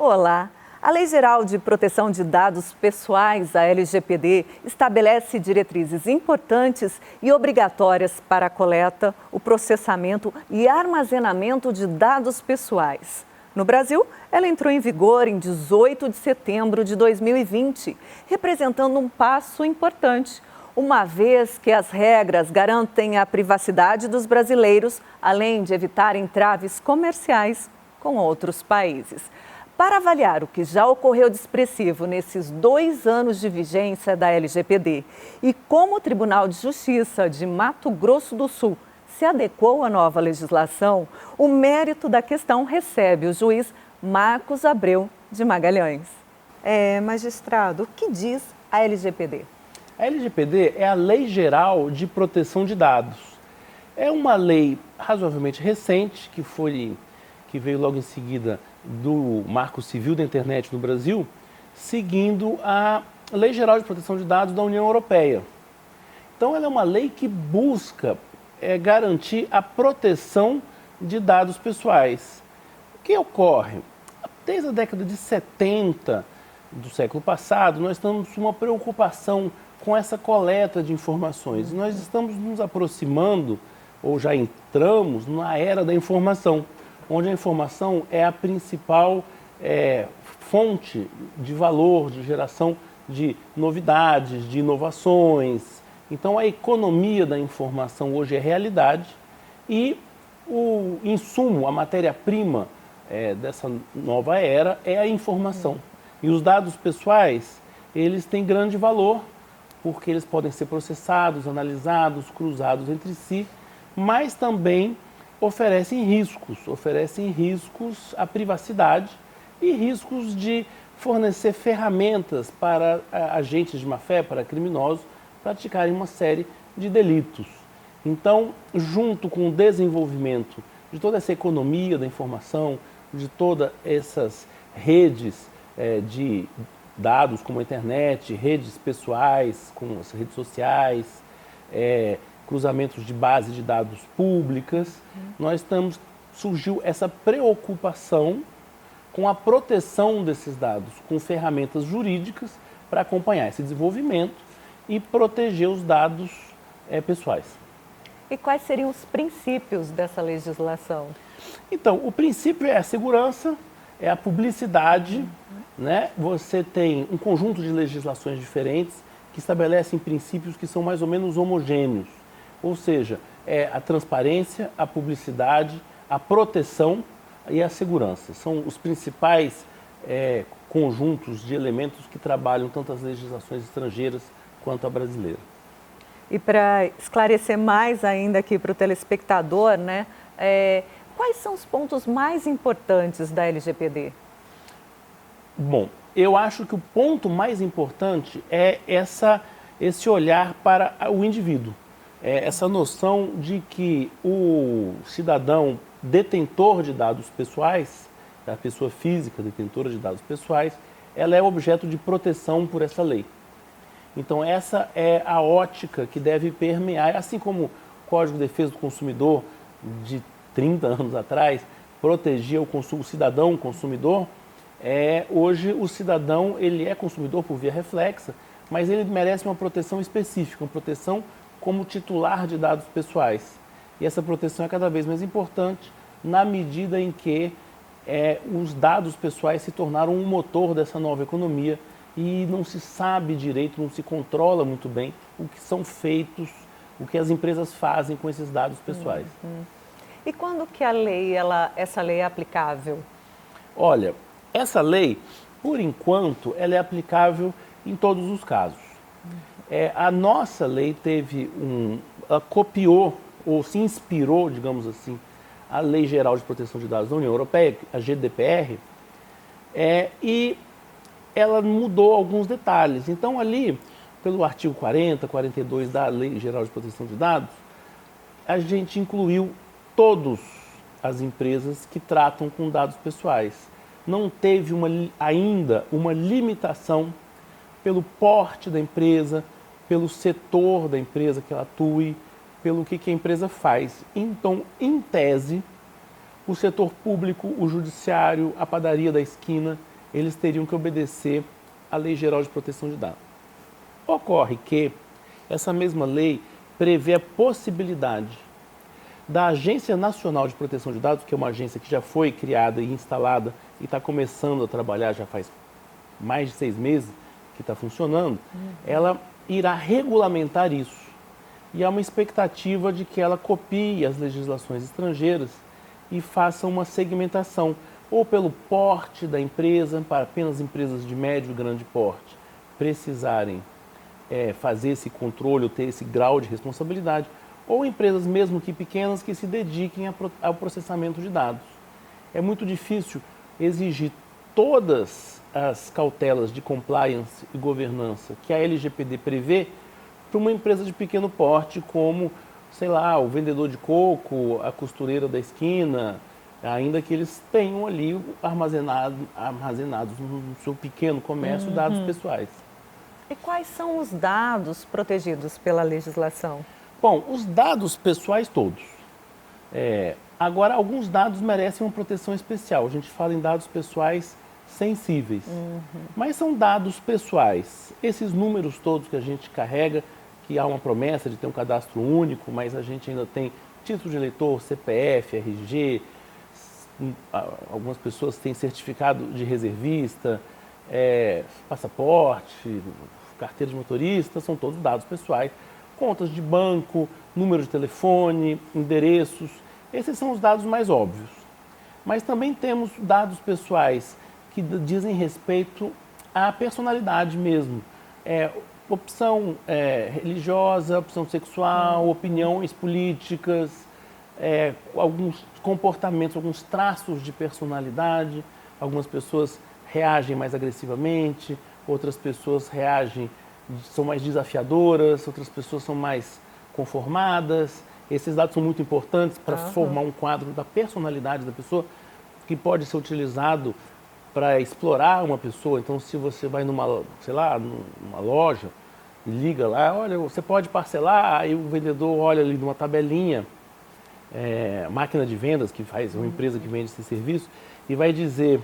Olá! A Lei Geral de Proteção de Dados Pessoais, a LGPD, estabelece diretrizes importantes e obrigatórias para a coleta, o processamento e armazenamento de dados pessoais. No Brasil, ela entrou em vigor em 18 de setembro de 2020, representando um passo importante, uma vez que as regras garantem a privacidade dos brasileiros, além de evitar entraves comerciais com outros países. Para avaliar o que já ocorreu de expressivo nesses 2 anos de vigência da LGPD e como o Tribunal de Justiça de Mato Grosso do Sul se adequou à nova legislação, o mérito da questão recebe o juiz Marcos Abreu de Magalhães. Magistrado, o que diz a LGPD? A LGPD é a Lei Geral de Proteção de Dados. É uma lei razoavelmente recente, que veio logo em seguida do Marco Civil da Internet no Brasil, seguindo a Lei Geral de Proteção de Dados da União Europeia. Então, ela é uma lei que busca garantir a proteção de dados pessoais. O que ocorre? Desde a década de 70 do século passado, nós estamos com uma preocupação com essa coleta de informações. Nós estamos nos aproximando, ou já entramos, na era da informação, onde a informação é a principal fonte de valor, de geração de novidades, de inovações. Então, a economia da informação hoje é realidade e o insumo, a matéria-prima dessa nova era é a informação. E os dados pessoais, eles têm grande valor, porque eles podem ser processados, analisados, cruzados entre si, mas também oferecem riscos à privacidade e riscos de fornecer ferramentas para agentes de má-fé, para criminosos, praticarem uma série de delitos. Então, junto com o desenvolvimento de toda essa economia da informação, de todas essas redes de dados como a internet, redes pessoais, como as redes sociais, cruzamentos de base de dados públicas, surgiu essa preocupação com a proteção desses dados, com ferramentas jurídicas para acompanhar esse desenvolvimento e proteger os dados pessoais. E quais seriam os princípios dessa legislação? Então, o princípio é a segurança, é a publicidade, né? Você tem um conjunto de legislações diferentes que estabelecem princípios que são mais ou menos homogêneos. Ou seja, a transparência, a publicidade, a proteção e a segurança. São os principais conjuntos de elementos que trabalham tanto as legislações estrangeiras quanto a brasileira. E para esclarecer mais ainda aqui para o telespectador, né, quais são os pontos mais importantes da LGPD? Bom, eu acho que o ponto mais importante é esse olhar para o indivíduo. Essa noção de que o cidadão detentor de dados pessoais, a pessoa física detentora de dados pessoais, ela é objeto de proteção por essa lei. Então, essa é a ótica que deve permear, assim como o Código de Defesa do Consumidor de 30 anos atrás protegia o cidadão consumidor, hoje o cidadão ele é consumidor por via reflexa, mas ele merece uma proteção específica, uma proteção como titular de dados pessoais. E essa proteção é cada vez mais importante na medida em que os dados pessoais se tornaram um motor dessa nova economia e não se sabe direito, não se controla muito bem o que são feitos, o que as empresas fazem com esses dados pessoais. E quando que essa lei é aplicável? Olha, essa lei, por enquanto, ela é aplicável em todos os casos. A nossa lei ela copiou ou se inspirou, digamos assim, a Lei Geral de Proteção de Dados da União Europeia, a GDPR, e ela mudou alguns detalhes. Então, ali, pelo artigo 40, 42 da Lei Geral de Proteção de Dados, a gente incluiu todas as empresas que tratam com dados pessoais. Não teve ainda uma limitação pelo porte da empresa, pelo setor da empresa que ela atue, pelo que a empresa faz. Então, em tese, o setor público, o judiciário, a padaria da esquina, eles teriam que obedecer à Lei Geral de Proteção de Dados. Ocorre que essa mesma lei prevê a possibilidade da Agência Nacional de Proteção de Dados, que é uma agência que já foi criada e instalada e está começando a trabalhar já faz mais de 6 meses que está funcionando, ela irá regulamentar isso. E há uma expectativa de que ela copie as legislações estrangeiras e faça uma segmentação, ou pelo porte da empresa, para apenas empresas de médio e grande porte precisarem fazer esse controle ou ter esse grau de responsabilidade, ou empresas mesmo que pequenas que se dediquem ao processamento de dados. É muito difícil exigir todas as cautelas de compliance e governança que a LGPD prevê para uma empresa de pequeno porte como, sei lá, o vendedor de coco, a costureira da esquina, ainda que eles tenham ali armazenados no seu pequeno comércio dados pessoais. E quais são os dados protegidos pela legislação? Bom, os dados pessoais todos. Agora, alguns dados merecem uma proteção especial. A gente fala em dados pessoais sensíveis. Mas são dados pessoais. Esses números todos que a gente carrega, que há uma promessa de ter um cadastro único, mas a gente ainda tem título de eleitor, CPF, RG, algumas pessoas têm certificado de reservista, passaporte, carteira de motorista, são todos dados pessoais. Contas de banco, número de telefone, endereços, esses são os dados mais óbvios. Mas também temos dados pessoais que dizem respeito à personalidade mesmo. Opção religiosa, opção sexual, opiniões políticas, alguns comportamentos, alguns traços de personalidade. Algumas pessoas reagem mais agressivamente, outras pessoas são mais desafiadoras, outras pessoas são mais conformadas. Esses dados são muito importantes para formar um quadro da personalidade da pessoa, que pode ser utilizado para explorar uma pessoa. Então, se você vai numa loja e liga lá, olha, você pode parcelar, aí o vendedor olha ali numa tabelinha, máquina de vendas, que faz uma empresa que vende esse serviço, e vai dizer: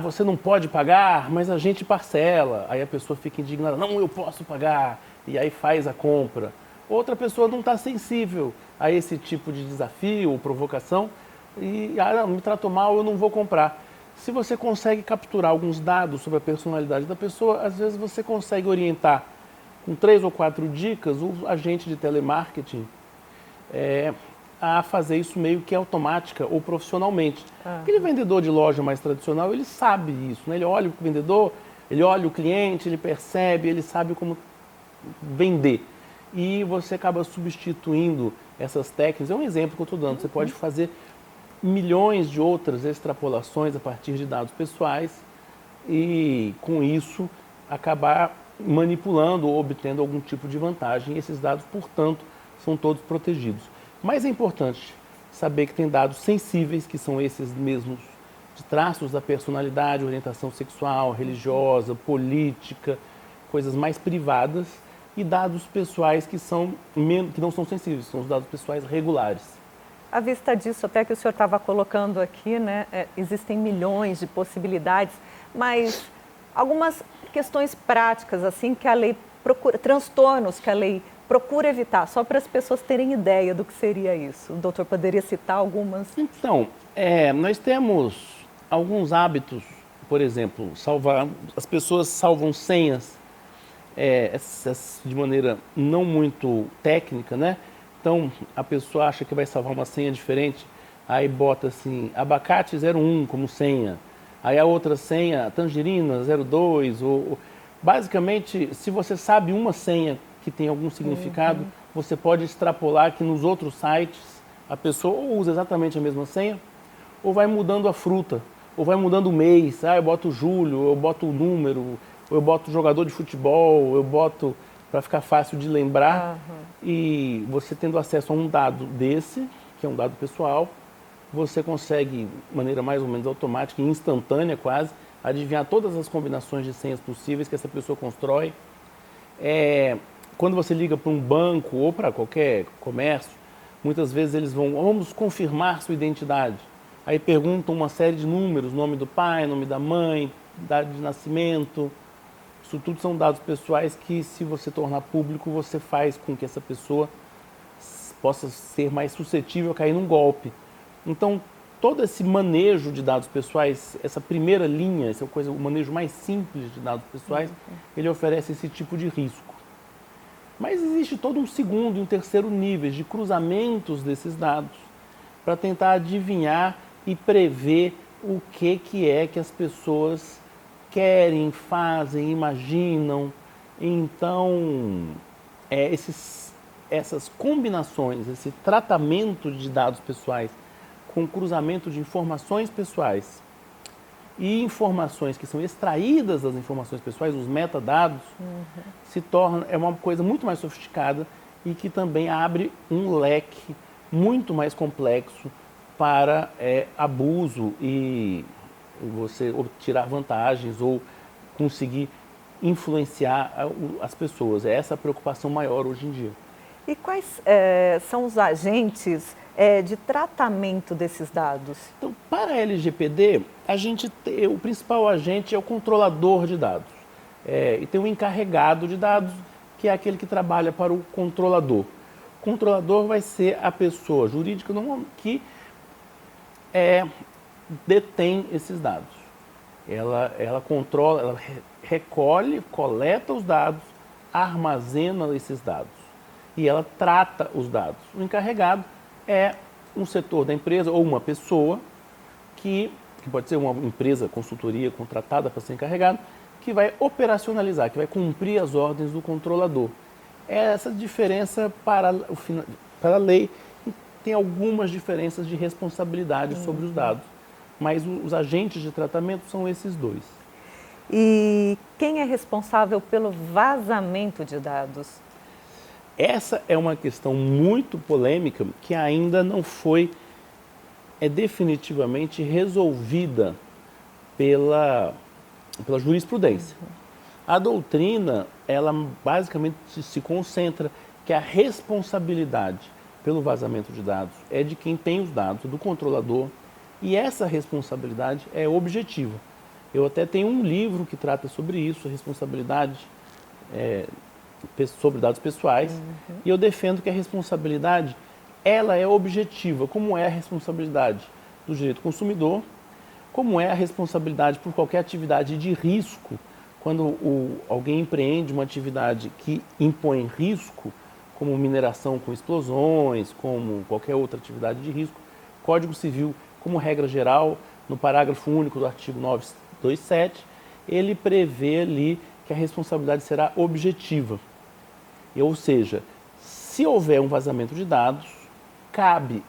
você não pode pagar, mas a gente parcela. Aí a pessoa fica indignada: não, eu posso pagar, e aí faz a compra. Outra pessoa não está sensível a esse tipo de desafio ou provocação e me tratou mal, eu não vou comprar. Se você consegue capturar alguns dados sobre a personalidade da pessoa, às vezes você consegue orientar com 3 ou 4 dicas o agente de telemarketing a fazer isso meio que automática ou profissionalmente. Aquele vendedor de loja mais tradicional, ele sabe isso, né? Ele olha o vendedor, ele olha o cliente, ele percebe, ele sabe como vender. E você acaba substituindo essas técnicas. É um exemplo que eu estou dando. Você pode fazer milhões de outras extrapolações a partir de dados pessoais e, com isso, acabar manipulando ou obtendo algum tipo de vantagem. Esses dados, portanto, são todos protegidos. Mas é importante saber que tem dados sensíveis, que são esses mesmos de traços da personalidade, orientação sexual, religiosa, política, coisas mais privadas, e dados pessoais que não são sensíveis, são os dados pessoais regulares. À vista disso, até que o senhor estava colocando aqui, né, existem milhões de possibilidades, mas algumas questões práticas, assim, que a lei procura, transtornos que a lei procura evitar, só para as pessoas terem ideia do que seria isso. O doutor poderia citar algumas? Então, nós temos alguns hábitos, por exemplo, as pessoas salvam senhas de maneira não muito técnica, né? Então, a pessoa acha que vai salvar uma senha diferente, aí bota assim, abacate 01 como senha, aí a outra senha, tangerina 02, basicamente, se você sabe uma senha que tem algum significado, você pode extrapolar que nos outros sites a pessoa ou usa exatamente a mesma senha, ou vai mudando a fruta, ou vai mudando o mês, eu boto julho, eu boto o número, ou eu boto jogador de futebol, eu boto para ficar fácil de lembrar. E você tendo acesso a um dado desse, que é um dado pessoal, você consegue, de maneira mais ou menos automática e instantânea quase, adivinhar todas as combinações de senhas possíveis que essa pessoa constrói. Quando você liga para um banco ou para qualquer comércio, muitas vezes eles vamos confirmar sua identidade. Aí perguntam uma série de números, nome do pai, nome da mãe, data de nascimento. Isso tudo são dados pessoais que, se você tornar público, você faz com que essa pessoa possa ser mais suscetível a cair num golpe. Então, todo esse manejo de dados pessoais, essa primeira linha, essa coisa, o manejo mais simples de dados pessoais, ele oferece esse tipo de risco. Mas existe todo um segundo e um terceiro níveis de cruzamentos desses dados para tentar adivinhar e prever o que é que as pessoas querem, fazem, imaginam. Então, essas combinações, esse tratamento de dados pessoais com cruzamento de informações pessoais e informações que são extraídas das informações pessoais, os metadados, se torna uma coisa muito mais sofisticada e que também abre um leque muito mais complexo para abuso e você tirar vantagens ou conseguir influenciar as pessoas. É essa a preocupação maior hoje em dia. E quais são os agentes de tratamento desses dados? Então, para a LGPD, o principal agente é o controlador de dados. E tem um encarregado de dados, que é aquele que trabalha para o controlador. O controlador vai ser a pessoa jurídica que detém esses dados. Ela controla, ela recolhe, coleta os dados, armazena esses dados e ela trata os dados. O encarregado é um setor da empresa ou uma pessoa que pode ser uma empresa, consultoria contratada para ser encarregado, que vai operacionalizar, que vai cumprir as ordens do controlador. Essa diferença para a lei tem algumas diferenças de responsabilidade sobre os dados, mas os agentes de tratamento são esses dois. E quem é responsável pelo vazamento de dados? Essa é uma questão muito polêmica que ainda não foi definitivamente resolvida pela jurisprudência. A doutrina, ela basicamente se concentra que a responsabilidade pelo vazamento de dados é de quem tem os dados, do controlador, e essa responsabilidade é objetiva. Eu até tenho um livro que trata sobre isso, a responsabilidade sobre dados pessoais, e eu defendo que a responsabilidade ela é objetiva, como é a responsabilidade do direito consumidor, como é a responsabilidade por qualquer atividade de risco, quando alguém empreende uma atividade que impõe risco, como mineração com explosões, como qualquer outra atividade de risco. Código Civil, como regra geral, no parágrafo único do artigo 927, ele prevê ali que a responsabilidade será objetiva. Ou seja, se houver um vazamento de dados, cabe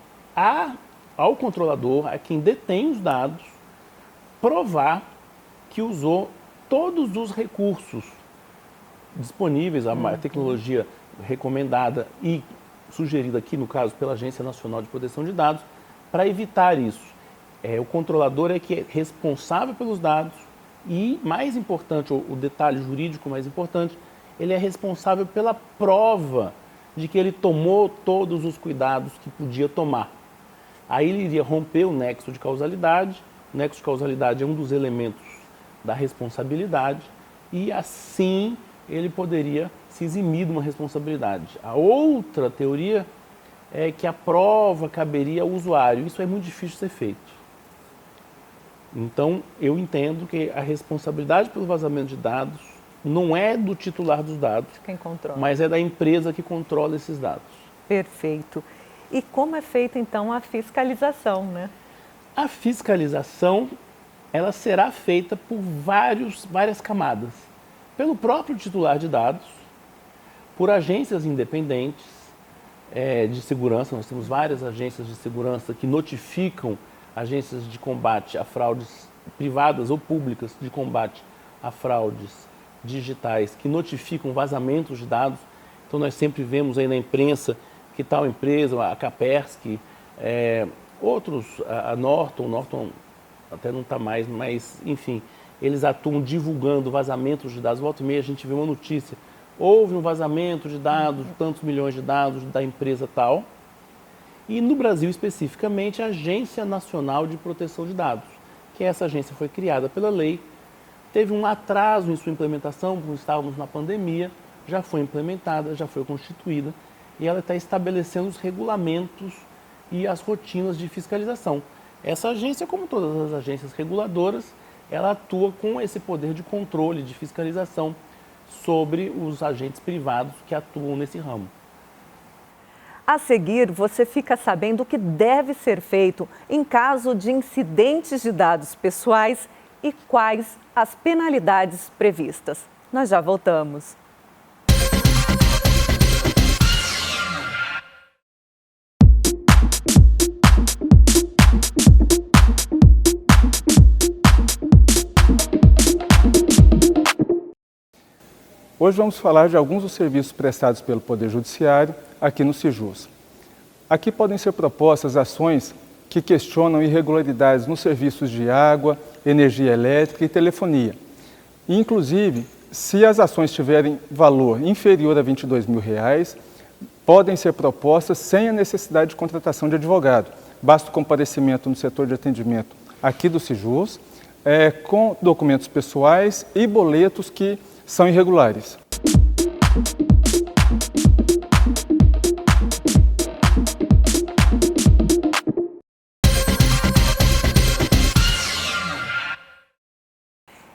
ao controlador, a quem detém os dados, provar que usou todos os recursos disponíveis, a tecnologia recomendada e sugerida aqui, no caso, pela Agência Nacional de Proteção de Dados, para evitar isso. O controlador é que é responsável pelos dados e, mais importante, o detalhe jurídico mais importante, ele é responsável pela prova de que ele tomou todos os cuidados que podia tomar. Aí ele iria romper o nexo de causalidade. O nexo de causalidade é um dos elementos da responsabilidade e, assim, ele poderia se eximir de uma responsabilidade. A outra teoria é que a prova caberia ao usuário. Isso é muito difícil de ser feito. Então, eu entendo que a responsabilidade pelo vazamento de dados não é do titular dos dados, quem controla, mas é da empresa que controla esses dados. Perfeito. E como é feita, então, a fiscalização, né? A fiscalização, ela será feita por várias camadas. Pelo próprio titular de dados, por agências independentes de segurança. Nós temos várias agências de segurança que notificam agências de combate a fraudes privadas ou públicas de combate a fraudes digitais, que notificam vazamentos de dados. Então nós sempre vemos aí na imprensa que tal empresa, a Kaspersky, outros, a Norton até não está mais, mas enfim, eles atuam divulgando vazamentos de dados. Volta e meia a gente vê uma notícia, houve um vazamento de dados, tantos milhões de dados da empresa tal, e no Brasil especificamente a Agência Nacional de Proteção de Dados, que essa agência foi criada pela lei, teve um atraso em sua implementação, porque estávamos na pandemia, já foi implementada, já foi constituída e ela está estabelecendo os regulamentos e as rotinas de fiscalização. Essa agência, como todas as agências reguladoras, ela atua com esse poder de controle, de fiscalização sobre os agentes privados que atuam nesse ramo. A seguir, você fica sabendo o que deve ser feito em caso de incidentes de dados pessoais e quais as penalidades previstas. Nós já voltamos. Hoje vamos falar de alguns dos serviços prestados pelo Poder Judiciário aqui no Sijus. Aqui podem ser propostas ações que questionam irregularidades nos serviços de água, energia elétrica e telefonia. Inclusive, se as ações tiverem valor inferior a R$ 22 mil, podem ser propostas sem a necessidade de contratação de advogado. Basta o comparecimento no setor de atendimento aqui do Sijus, com documentos pessoais e boletos que são irregulares.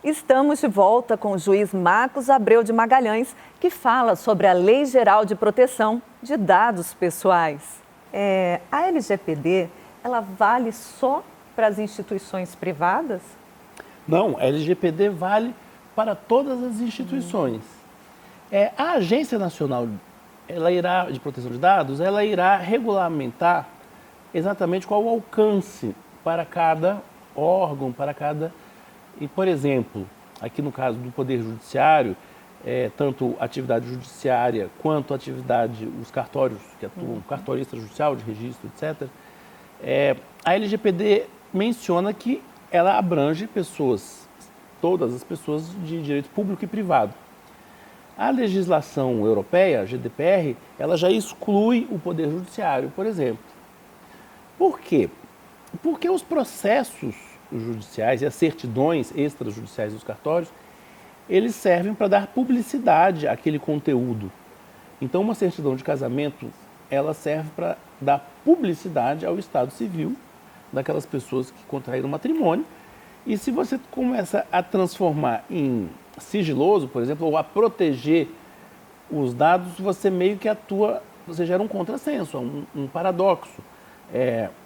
Estamos de volta com o juiz Marcos Abreu de Magalhães, que fala sobre a Lei Geral de Proteção de Dados Pessoais. A LGPD, ela vale só para as instituições privadas? Não, a LGPD vale para todas as instituições. A Agência Nacional de Proteção de Dados, ela irá regulamentar exatamente qual o alcance para cada órgão, para cada... E, por exemplo, aqui no caso do Poder Judiciário, tanto a atividade judiciária quanto a atividade, os cartórios que atuam, cartório extrajudicial, de registro, etc., a LGPD menciona que ela abrange pessoas, todas as pessoas de direito público e privado. A legislação europeia, a GDPR, ela já exclui o Poder Judiciário, por exemplo. Por quê? Porque os processos judiciais e as certidões extrajudiciais dos cartórios, eles servem para dar publicidade àquele conteúdo. Então, uma certidão de casamento, ela serve para dar publicidade ao estado civil daquelas pessoas que contraíram matrimônio. E se você começa a transformar em sigiloso, por exemplo, ou a proteger os dados, você meio que atua, você gera um contrassenso, um paradoxo.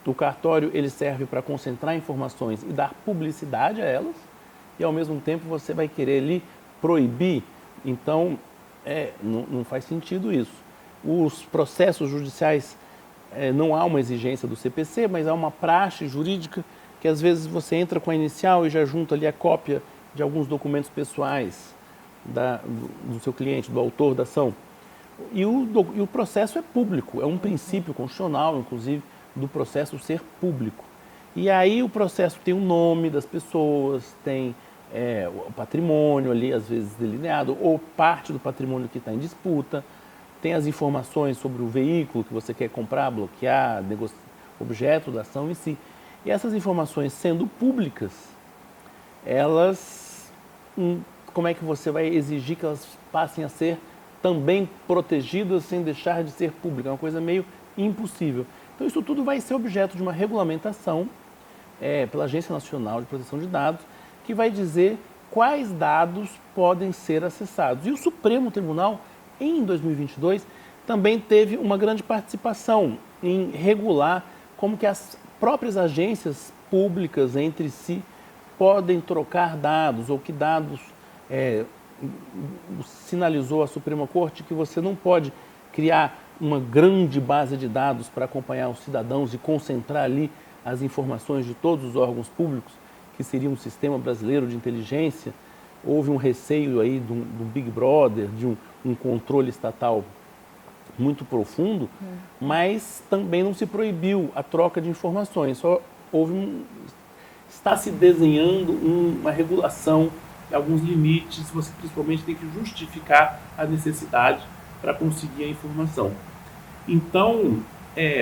O cartório ele serve para concentrar informações e dar publicidade a elas, e ao mesmo tempo você vai querer ali proibir. Então, não faz sentido isso. Os processos judiciais, não há uma exigência do CPC, mas há uma praxe jurídica que às vezes você entra com a inicial e já junta ali a cópia de alguns documentos pessoais do seu cliente, do autor da ação. E o processo é público, é um princípio constitucional, inclusive, do processo ser público. E aí o processo tem o nome das pessoas, tem o patrimônio ali, às vezes delineado, ou parte do patrimônio que está em disputa, tem as informações sobre o veículo que você quer comprar, bloquear, objeto da ação em si. E essas informações sendo públicas, elas, como é que você vai exigir que elas passem a ser também protegidas sem deixar de ser públicas? É uma coisa meio impossível. Então, isso tudo vai ser objeto de uma regulamentação pela Agência Nacional de Proteção de Dados, que vai dizer quais dados podem ser acessados. E o Supremo Tribunal, em 2022, também teve uma grande participação em regular como que as próprias agências públicas entre si podem trocar dados, ou que dados sinalizou a Suprema Corte que você não pode criar uma grande base de dados para acompanhar os cidadãos e concentrar ali as informações de todos os órgãos públicos, que seria um sistema brasileiro de inteligência. Houve um receio aí do Big Brother, de um controle estatal muito profundo, mas também não se proibiu a troca de informações, só está se desenhando uma regulação, alguns limites, você principalmente tem que justificar a necessidade para conseguir a informação. Então,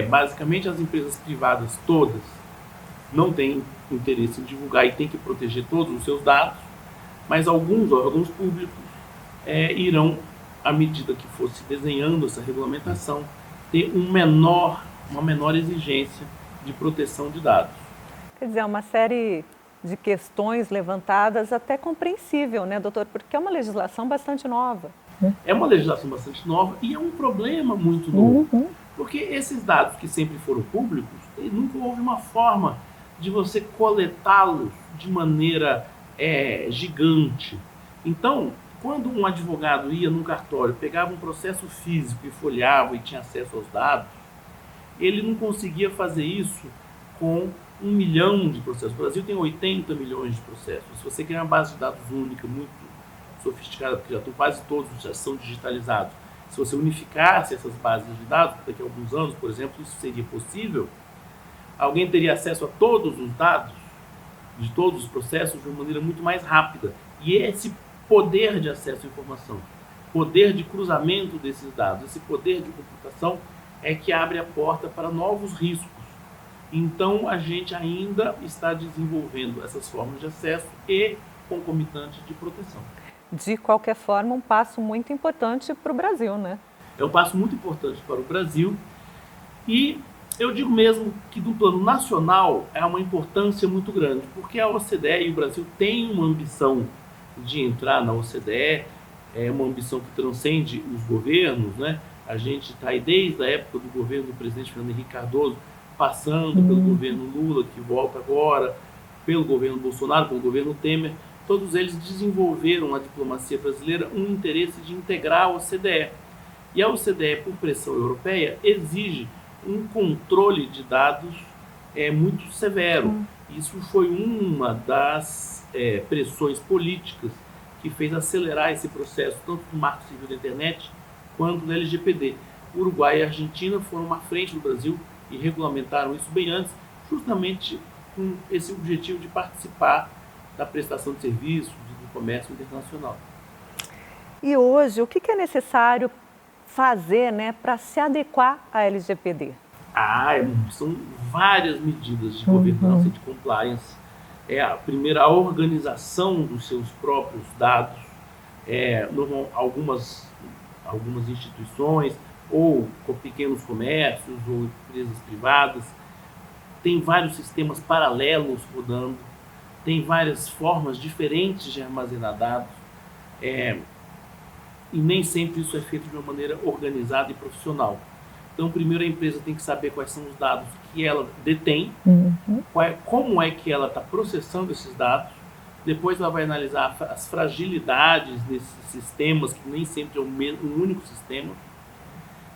basicamente as empresas privadas todas não têm interesse em divulgar e têm que proteger todos os seus dados, mas alguns órgãos públicos irão, à medida que fosse desenhando essa regulamentação, ter uma menor exigência de proteção de dados. Quer dizer, uma série de questões levantadas, até compreensível, né, doutor? Porque é uma legislação bastante nova. É uma legislação bastante nova e é um problema muito novo. Porque esses dados que sempre foram públicos, nunca houve uma forma de você coletá-los de maneira gigante. Então, quando um advogado ia num cartório, pegava um processo físico e folheava e tinha acesso aos dados, ele não conseguia fazer isso com 1 milhão de processos. O Brasil tem 80 milhões de processos. Se você criar uma base de dados única, muito sofisticada, porque quase todos já são digitalizados, se você unificasse essas bases de dados, daqui a alguns anos, por exemplo, isso seria possível, alguém teria acesso a todos os dados de todos os processos de uma maneira muito mais rápida. E esse poder de acesso à informação, poder de cruzamento desses dados, esse poder de computação é que abre a porta para novos riscos. Então, a gente ainda está desenvolvendo essas formas de acesso e concomitante de proteção. De qualquer forma, um passo muito importante para o Brasil, né? É um passo muito importante para o Brasil e eu digo mesmo que do plano nacional é uma importância muito grande, porque a OCDE e o Brasil têm uma ambição de entrar na OCDE, é uma ambição que transcende os governos, né? A gente está aí desde a época do governo do presidente Fernando Henrique Cardoso, passando pelo governo Lula, que volta agora, pelo governo Bolsonaro, pelo governo Temer, todos eles desenvolveram na diplomacia brasileira um interesse de integrar a OCDE. E a OCDE, por pressão europeia, exige um controle de dados muito severo. Isso foi uma das pressões políticas que fez acelerar esse processo, tanto do Marco Civil da Internet quanto do LGPD. O Uruguai e a Argentina foram à frente do Brasil e regulamentaram isso bem antes, justamente com esse objetivo de participar da prestação de serviços, do comércio internacional. E hoje, o que é necessário fazer, né, para se adequar à LGPD? São várias medidas de governança, de compliance. A primeira, a organização dos seus próprios dados. Algumas instituições, ou com pequenos comércios, ou empresas privadas, tem vários sistemas paralelos rodando, tem várias formas diferentes de armazenar dados, e nem sempre isso é feito de uma maneira organizada e profissional. Então, primeiro a empresa tem que saber quais são os dados que ela detém, como é que ela está processando esses dados, depois ela vai analisar as fragilidades nesses sistemas, que nem sempre é um único sistema,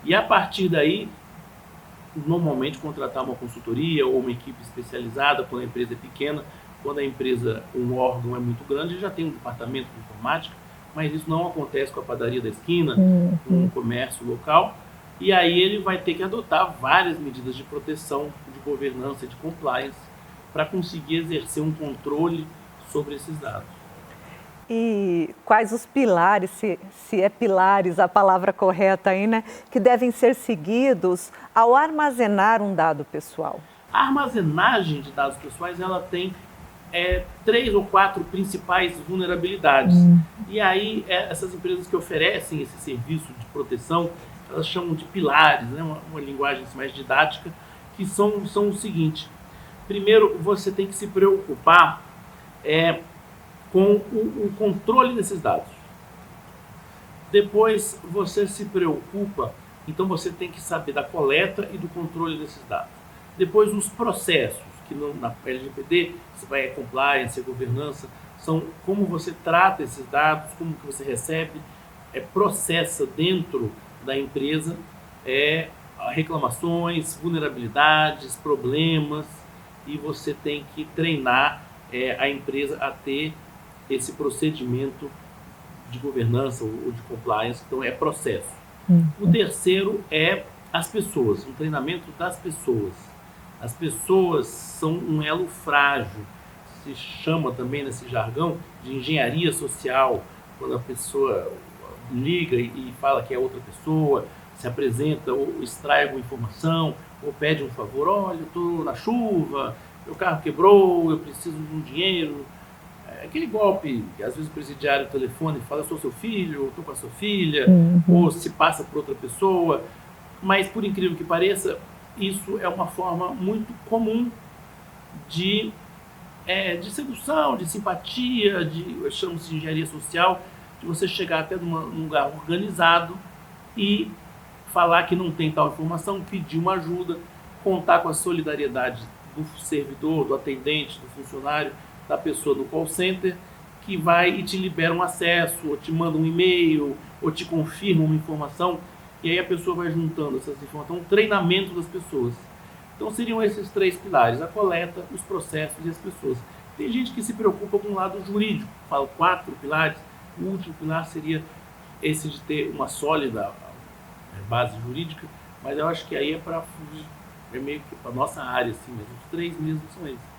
e a partir daí, normalmente contratar uma consultoria ou uma equipe especializada quando a empresa é pequena. Quando a empresa, um órgão é muito grande, já tem um departamento de informática, mas isso não acontece com a padaria da esquina, com um comércio local, e aí ele vai ter que adotar várias medidas de proteção, de governança, de compliance, para conseguir exercer um controle sobre esses dados. E quais os pilares, se é pilares a palavra correta aí, né, que devem ser seguidos ao armazenar um dado pessoal? A armazenagem de dados pessoais, ela tem 3 ou 4 principais vulnerabilidades. E aí, essas empresas que oferecem esse serviço de proteção, elas chamam de pilares, né, uma linguagem mais didática, que são o seguinte. Primeiro, você tem que se preocupar com o controle desses dados. Depois, você se preocupa, então você tem que saber da coleta e do controle desses dados. Depois, os processos, que na LGPD você vai compliance, governança, são como você trata esses dados, como que você recebe, processa dentro da empresa reclamações, vulnerabilidades, problemas, e você tem que treinar a empresa a ter esse procedimento de governança ou de compliance, então é processo. O terceiro é as pessoas, um treinamento das pessoas. As pessoas são um elo frágil, se chama também nesse jargão de engenharia social, quando a pessoa liga e fala que é outra pessoa, se apresenta ou extrai alguma informação, ou pede um favor, olha, eu estou na chuva, meu carro quebrou, eu preciso de um dinheiro. Aquele golpe que às vezes o presidiário telefona e fala, eu sou seu filho, eu estou com a sua filha, ou se passa por outra pessoa. Mas, por incrível que pareça, isso é uma forma muito comum de sedução, de simpatia, chama-se de engenharia social, de você chegar até num lugar organizado e falar que não tem tal informação, pedir uma ajuda, contar com a solidariedade do servidor, do atendente, do funcionário, da pessoa do call center, que vai e te libera um acesso, ou te manda um e-mail, ou te confirma uma informação, e aí a pessoa vai juntando essas informações, um treinamento das pessoas. Então seriam esses 3 pilares, a coleta, os processos e as pessoas. Tem gente que se preocupa com o lado jurídico, fala 4 pilares, o último pilar seria esse de ter uma sólida base jurídica, mas eu acho que aí é meio que para a nossa área, assim, mas os 3 mesmo são esses.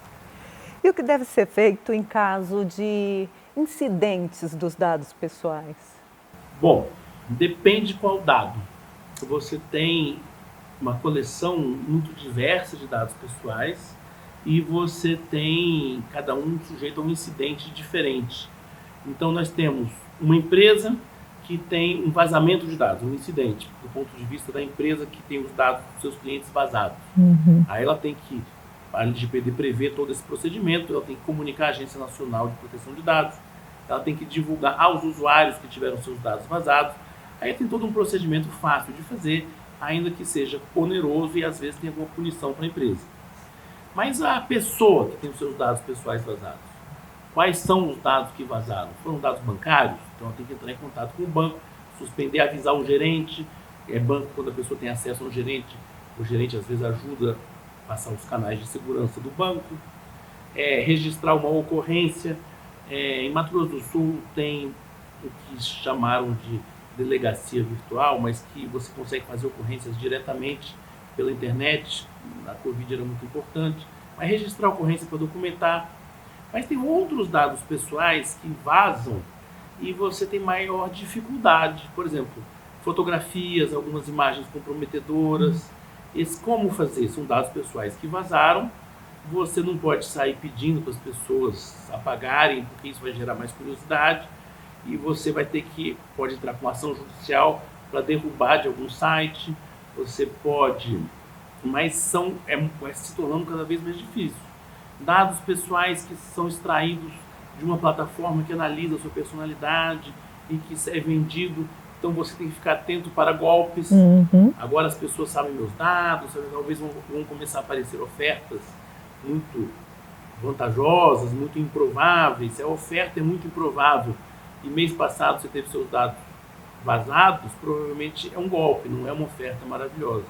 E o que deve ser feito em caso de incidentes dos dados pessoais? Bom, depende qual dado. Você tem uma coleção muito diversa de dados pessoais e você tem cada um sujeito a um incidente diferente. Então nós temos uma empresa que tem um vazamento de dados, um incidente, do ponto de vista da empresa que tem os dados dos seus clientes vazados. Aí ela tem que, a LGPD prevê todo esse procedimento, ela tem que comunicar à Agência Nacional de Proteção de Dados, ela tem que divulgar aos usuários que tiveram seus dados vazados. Aí tem todo um procedimento fácil de fazer, ainda que seja oneroso e às vezes tem alguma punição para a empresa. Mas a pessoa que tem os seus dados pessoais vazados, quais são os dados que vazaram? Foram dados bancários? Então ela tem que entrar em contato com o banco, suspender, avisar o gerente. Banco, quando a pessoa tem acesso ao gerente, o gerente às vezes ajuda a passar os canais de segurança do banco. Registrar uma ocorrência. Em Mato Grosso do Sul tem o que chamaram de delegacia virtual, mas que você consegue fazer ocorrências diretamente pela internet. Na Covid era muito importante. Mas registrar a ocorrência para documentar. Mas tem outros dados pessoais que vazam e você tem maior dificuldade. Por exemplo, fotografias, algumas imagens comprometedoras. Como fazer? São dados pessoais que vazaram. Você não pode sair pedindo para as pessoas apagarem, porque isso vai gerar mais curiosidade. E você pode entrar com ação judicial para derrubar de algum site. Você pode, mas vai se tornando cada vez mais difícil. Dados pessoais que são extraídos de uma plataforma que analisa a sua personalidade e que é vendido, então você tem que ficar atento para golpes. Agora as pessoas sabem meus dados, talvez vão começar a aparecer ofertas muito vantajosas, muito improváveis. Se a oferta é muito improvável e mês passado você teve seus dados vazados, provavelmente é um golpe, não é uma oferta maravilhosa.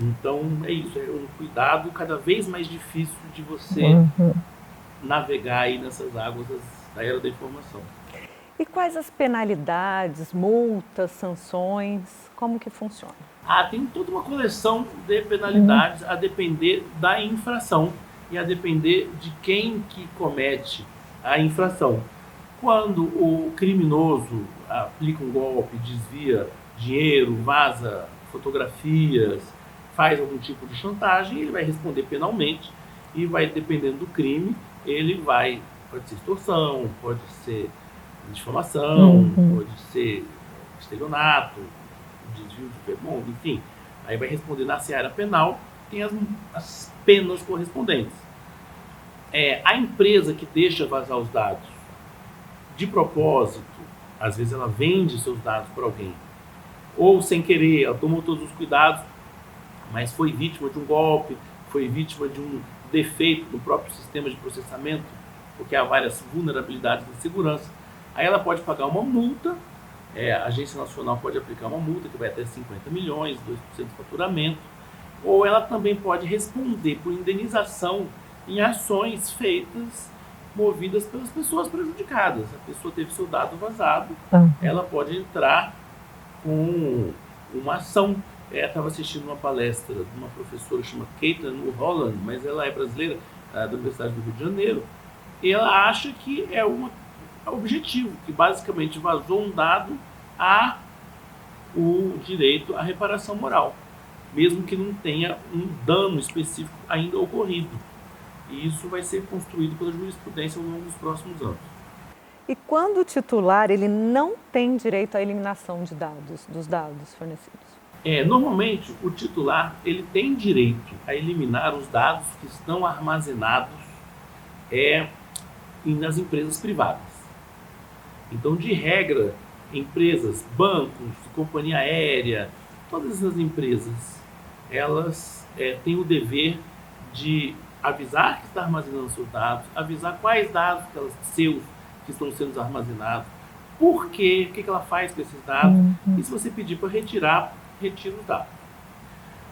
Então é isso, é um cuidado cada vez mais difícil de você navegar aí nessas águas da era da informação. E quais as penalidades, multas, sanções, como que funciona? Tem toda uma coleção de penalidades a depender da infração e a depender de quem que comete a infração. Quando o criminoso aplica um golpe, desvia dinheiro, vaza fotografias, faz algum tipo de chantagem, ele vai responder penalmente e vai, dependendo do crime, pode ser extorsão, pode ser difamação, pode ser estelionato, desvio de vergonha, enfim. Aí vai responder na seara penal, tem as penas correspondentes. A empresa que deixa vazar os dados de propósito, às vezes ela vende seus dados para alguém, ou sem querer, ela tomou todos os cuidados, mas foi vítima de um golpe, foi vítima de um defeito do próprio sistema de processamento, porque há várias vulnerabilidades de segurança. Aí ela pode pagar uma multa, a Agência Nacional pode aplicar uma multa que vai até 50 milhões, 2% do faturamento, ou ela também pode responder por indenização em ações feitas, movidas pelas pessoas prejudicadas. A pessoa teve seu dado vazado, ela pode entrar com uma ação. Estava assistindo uma palestra de uma professora chamada Caitlin Holland, mas ela é brasileira, da Universidade do Rio de Janeiro, e ela acha que é um objetivo, que basicamente vazou um dado a o direito à reparação moral, mesmo que não tenha um dano específico ainda ocorrido. E isso vai ser construído pela jurisprudência ao longo dos próximos anos. E quando o titular ele não tem direito à eliminação de dados, dos dados fornecidos? Normalmente, o titular ele tem direito a eliminar os dados que estão armazenados nas empresas privadas. Então, de regra, empresas, bancos, companhia aérea, todas essas empresas, elas têm o dever de avisar que está armazenando seus dados, avisar quais dados seus que estão sendo armazenados, por quê, o que ela faz com esses dados, e se você pedir para retirar, retira os dados.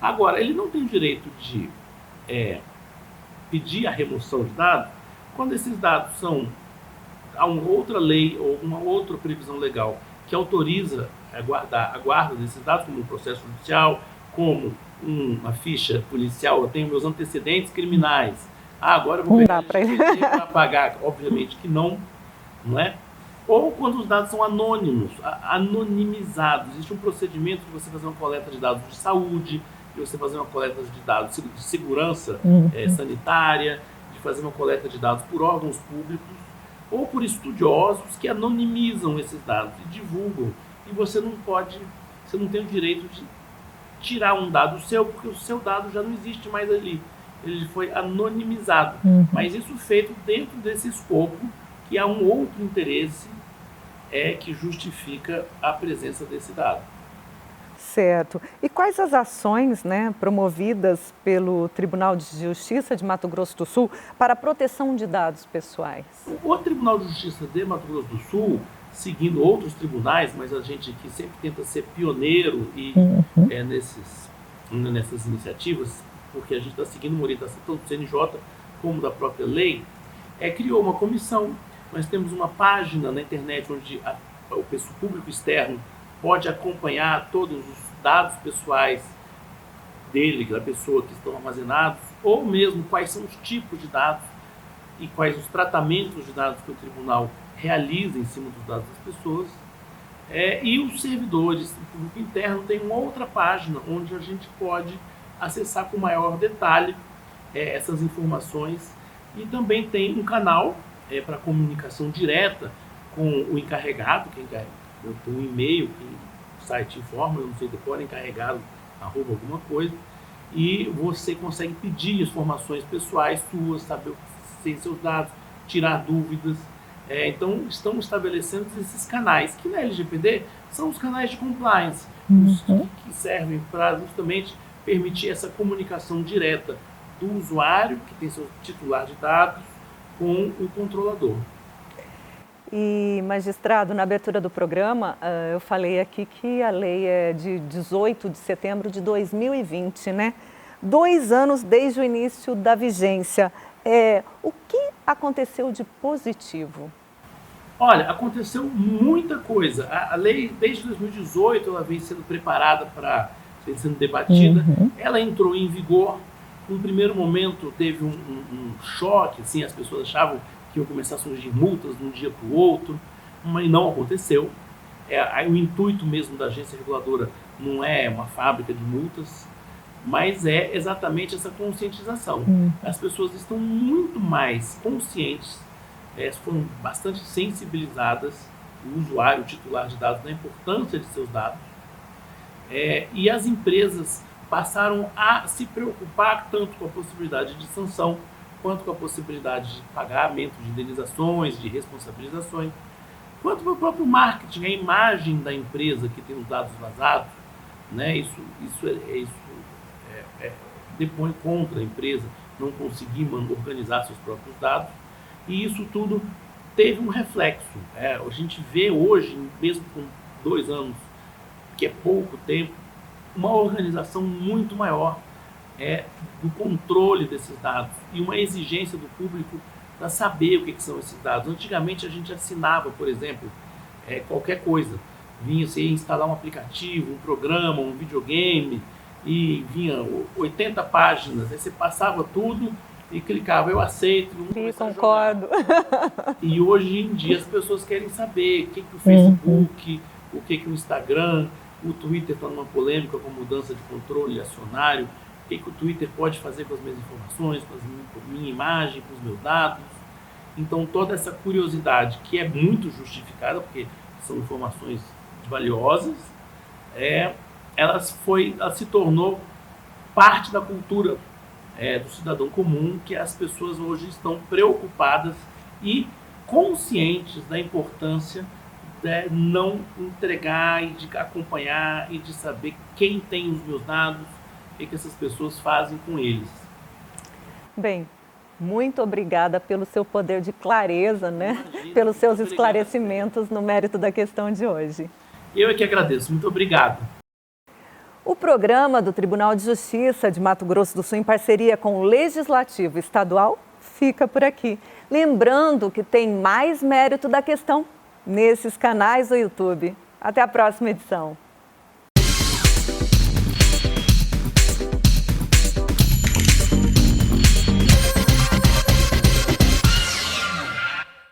Agora, ele não tem direito de pedir a remoção de dados quando esses dados são a uma outra lei ou uma outra previsão legal que autoriza a guarda desses dados, como um processo judicial, como uma ficha policial. Eu tenho meus antecedentes criminais. Agora eu vou pegar para pagar. Obviamente que não é? Ou quando os dados são anônimos, anonimizados. Existe um procedimento de você fazer uma coleta de dados de saúde, de você fazer uma coleta de dados de segurança sanitária, de fazer uma coleta de dados por órgãos públicos ou por estudiosos que anonimizam esses dados e divulgam. E você não tem o direito de tirar um dado seu, porque o seu dado já não existe mais ali. Ele foi anonimizado. Mas isso feito dentro desse escopo, que há um outro interesse que justifica a presença desse dado. Certo. E quais as ações promovidas pelo Tribunal de Justiça de Mato Grosso do Sul para a proteção de dados pessoais? O Tribunal de Justiça de Mato Grosso do Sul, seguindo outros tribunais, mas a gente aqui sempre tenta ser pioneiro nessas iniciativas, porque a gente está seguindo uma orientação tanto do CNJ como da própria lei, criou uma comissão. Nós temos uma página na internet onde o público externo pode acompanhar todos os dados pessoais dele, da pessoa que estão armazenados, ou mesmo quais são os tipos de dados e quais os tratamentos de dados que o tribunal realiza em cima dos dados das pessoas. E os servidores, o público interno, tem uma outra página onde a gente pode acessar com maior detalhe essas informações, e também tem um canal para comunicação direta com o encarregado, eu tenho um e-mail que o site informa, eu não sei depois, encarregado, alguma coisa, e você consegue pedir informações pessoais suas, saber sem seus dados, tirar dúvidas. Então, estamos estabelecendo esses canais, que na LGPD são os canais de compliance, que servem para justamente permitir essa comunicação direta do usuário, que tem seu titular de dados, com o controlador. E, magistrado, na abertura do programa, eu falei aqui que a lei é de 18 de setembro de 2020, né? 2 anos desde o início da vigência. O que aconteceu de positivo? Olha, aconteceu muita coisa. A lei, desde 2018, ela vem sendo preparada sendo debatida. Ela entrou em vigor. No primeiro momento, teve um choque, assim, as pessoas achavam que iam começar a surgir multas de um dia para o outro, mas não aconteceu. O intuito mesmo da agência reguladora não é uma fábrica de multas, mas é exatamente essa conscientização. As pessoas estão muito mais conscientes, foram bastante sensibilizadas, o usuário, o titular de dados, na importância de seus dados, e as empresas passaram a se preocupar tanto com a possibilidade de sanção, quanto com a possibilidade de pagamento de indenizações, de responsabilizações, quanto para o próprio marketing, a imagem da empresa que tem os dados vazados, né? Isso depõe contra a empresa não conseguir organizar seus próprios dados, e isso tudo teve um reflexo. A gente vê hoje, mesmo com 2 anos, que é pouco tempo, uma organização muito maior do controle desses dados e uma exigência do público para saber o que são esses dados. Antigamente a gente assinava, por exemplo, qualquer coisa. Você ia instalar um aplicativo, um programa, um videogame, e vinha 80 páginas, aí você passava tudo e clicava, eu aceito. Sim, concordo. E hoje em dia as pessoas querem saber o que o Facebook, o que o Instagram, O Twitter está numa polêmica com mudança de controle acionário. O que o Twitter pode fazer com as minhas informações, com a minha imagem, com os meus dados? Então, toda essa curiosidade, que é muito justificada, porque são informações valiosas, ela se tornou parte da cultura do cidadão comum, que as pessoas hoje estão preocupadas e conscientes da importância de não entregar e de acompanhar e de saber quem tem os meus dados, o que essas pessoas fazem com eles. Bem, muito obrigada pelo seu poder de clareza, né? Imagina, pelos seus muito esclarecimentos no mérito da questão de hoje. Eu é que agradeço. Muito obrigado. O programa do Tribunal de Justiça de Mato Grosso do Sul, em parceria com o Legislativo Estadual, fica por aqui. Lembrando que tem mais mérito da questão nesses canais do YouTube. Até a próxima edição.